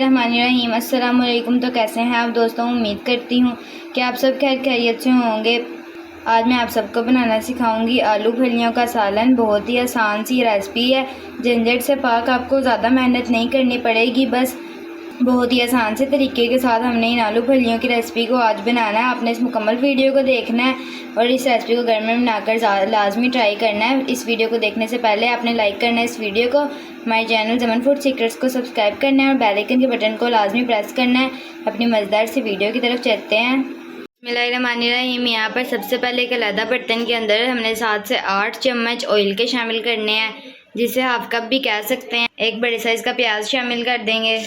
बिस्मिल्लाहिर्रहमानिर्रहीम। अस्सलाम वालेकुम। तो कैसे हैं आप दोस्तों? उम्मीद करती हूँ कि आप सब खैर खैरियत से होंगे। आज मैं आप सबको बनाना सिखाऊंगी आलू फलियों का सालन। बहुत ही आसान सी रेसिपी है, झंझट से पाक, आपको ज़्यादा मेहनत नहीं करनी पड़ेगी। बस बहुत ही आसान से तरीके के साथ हमने इन आलू फलियों की रेसिपी को आज बनाना है। आपने इस मुकम्मल वीडियो को देखना है और इस रेसिपी को घर में बनाकर लाजमी ट्राई करना है। इस वीडियो को देखने से पहले आपने लाइक करना है इस वीडियो को, हमारे चैनल ज़मन फूड सीक्रेट्स को सब्सक्राइब करना है और बेल आइकन के बटन को लाजमी प्रेस करना है। अपनी मज़ेदार सी वीडियो की तरफ चलते हैं। बिस्मिल्लाहिर्रहमानिर्रहीम। यहाँ पर सबसे पहले एक अलग बर्तन के अंदर हमने 7 से 8 चम्मच ऑयल के शामिल करने हैं, जिसे हाफ कप भी कह सकते हैं। एक बड़े साइज़ का प्याज शामिल कर देंगे।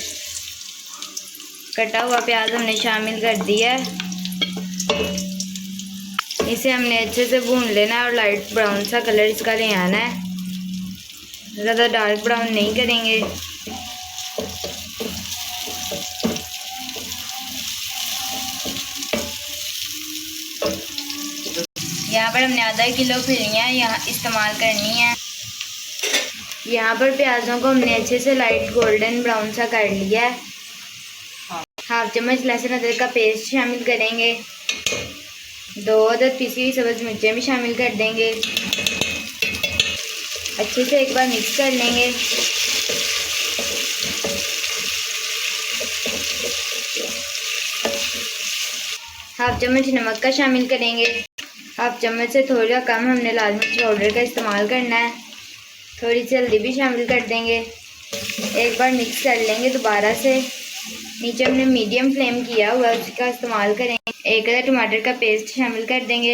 कटा हुआ प्याज हमने शामिल कर दिया है। इसे हमने अच्छे से भून लेना है और लाइट ब्राउन सा कलर इसका ले आना है, ज़्यादा डार्क ब्राउन नहीं करेंगे। यहाँ पर हमने आधा किलो फलियाँ यहाँ इस्तेमाल करनी है। यहाँ पर प्याज़ों को हमने अच्छे से लाइट गोल्डन ब्राउन सा कर लिया है। हाफ चम्मच लहसुन अदरक का पेस्ट शामिल करेंगे। 2 अदद पिसी हुई सब्ज़ मिर्चें भी शामिल कर देंगे। अच्छे से एक बार मिक्स कर लेंगे। हाफ चम्मच नमक का शामिल करेंगे। हाफ चम्मच से थोड़ा कम हमने लाल मिर्च पाउडर का इस्तेमाल करना है। थोड़ी सी हल्दी भी शामिल कर देंगे। एक बार मिक्स कर लेंगे दोबारा से। नीचे हमने मीडियम फ्लेम किया हुआ उसका इस्तेमाल करेंगे। 1 अदद टमाटर का पेस्ट शामिल कर देंगे।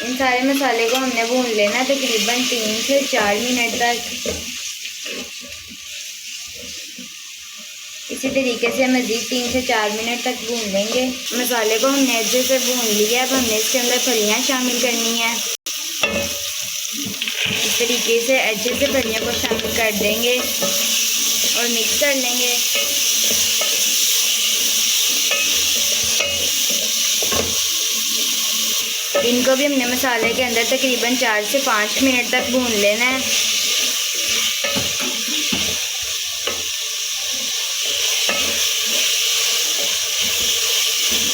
इन सारे मसाले को हमने भून लेना तकरीबन 3 से 4 मिनट तक। इसी तरीके से मज़ीद 3 से 4 मिनट तक भून लेंगे। मसाले को हमने अच्छे से भून लिया। अब हमने इसके अंदर फलियाँ शामिल करनी है। इस तरीके से अच्छे से फलियों को शामिल कर देंगे और मिक्स कर लेंगे। इनको भी हमने मसाले के अंदर तकरीबन 4 से 5 मिनट तक भून लेना है।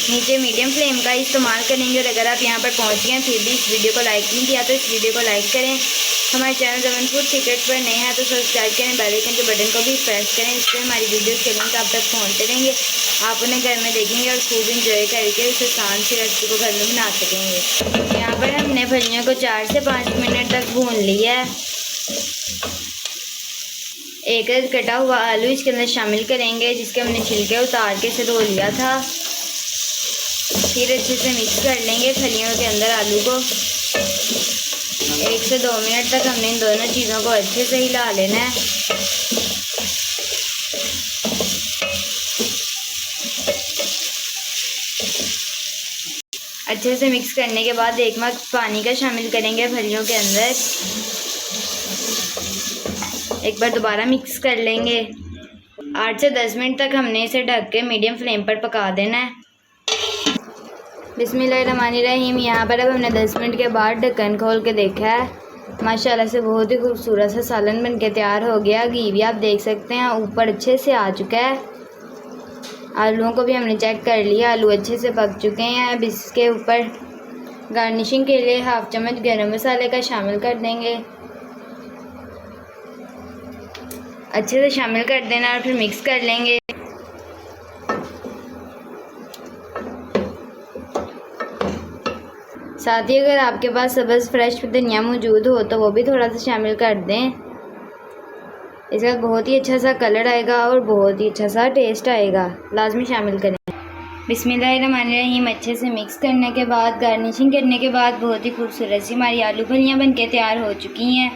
नीचे मीडियम फ्लेम का इस्तेमाल करेंगे। और अगर आप यहाँ पर पहुँच गए हैं फिर भी इस वीडियो को लाइक नहीं किया तो इस वीडियो को लाइक करें। हमारे चैनल ज़मन फूड सीक्रेट्स पर नए हैं तो सब्सक्राइब करें, बेल आइकन के बटन को भी प्रेस करें। इससे हमारी वीडियोस के लिंक आप तक पहुँचते रहेंगे। आप उन्हें घर में देखेंगे और खूब इंजॉय करके उस आसान सी रेसिपी को घर में बना सकेंगे। यहाँ पर हमने फलियों को 4 से 5 मिनट तक भून लिया है। 1 अदद कटा हुआ आलू इसके अंदर शामिल करेंगे, जिसके हमने छिलके उतार के इसे धो लिया था। फिर अच्छे से मिक्स कर लेंगे फलियों के अंदर आलू को। 1 से 2 मिनट तक हमने इन दोनों चीज़ों को अच्छे से हिला लेना है। अच्छे से मिक्स करने के बाद 1 मग पानी का शामिल करेंगे फलियों के अंदर। एक बार दोबारा मिक्स कर लेंगे। 8 से 10 मिनट तक हमने इसे ढक के मीडियम फ्लेम पर पका देना है। बिस्मिल्लाहिर्रहमानिर्रहीम। यहाँ पर अब हमने 10 मिनट के बाद ढक्कन खोल के देखा है। माशाल्लाह से बहुत ही खूबसूरत सा सालन बन के तैयार हो गया। घी भी आप देख सकते हैं ऊपर अच्छे से आ चुका है। आलूओं को भी हमने चेक कर लिया, आलू अच्छे से पक चुके हैं। अब इसके ऊपर गार्निशिंग के लिए हाफ चम्मच गरम मसाले का शामिल कर देंगे। अच्छे से शामिल कर देना और फिर मिक्स कर लेंगे। साथ ही अगर आपके पास सब्ज़ फ्रेश धनिया मौजूद हो तो वो भी थोड़ा सा शामिल कर दें। इसका बहुत ही अच्छा सा कलर आएगा और बहुत ही अच्छा सा टेस्ट आएगा, लाजमी शामिल करें। बिस्मिल्लाहिर्रहमानिर्रहीम। अच्छे से मिक्स करने के बाद गार्निशिंग करने के बाद बहुत ही खूबसूरत सी हमारी आलू फलियाँ बनके तैयार हो चुकी हैं।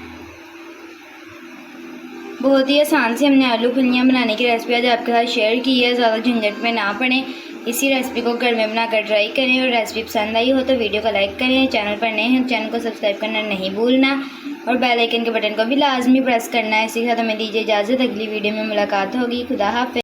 बहुत ही आसान से हमने आलू फलियाँ बनाने की रेसिपी आज आपके साथ शेयर की है। ज़्यादा झंझट में ना पड़े, इसी रेसिपी को घर में बनाकर ट्राई करें। और रेसिपी पसंद आई हो तो वीडियो को लाइक करें। चैनल पर नए हैं चैनल को सब्सक्राइब करना नहीं भूलना और बेल आइकन के बटन को भी लाजमी प्रेस करना है। इसी के साथ हमें दीजिए इजाज़त। अगली वीडियो में मुलाकात होगी। खुदा हाफ़िज़।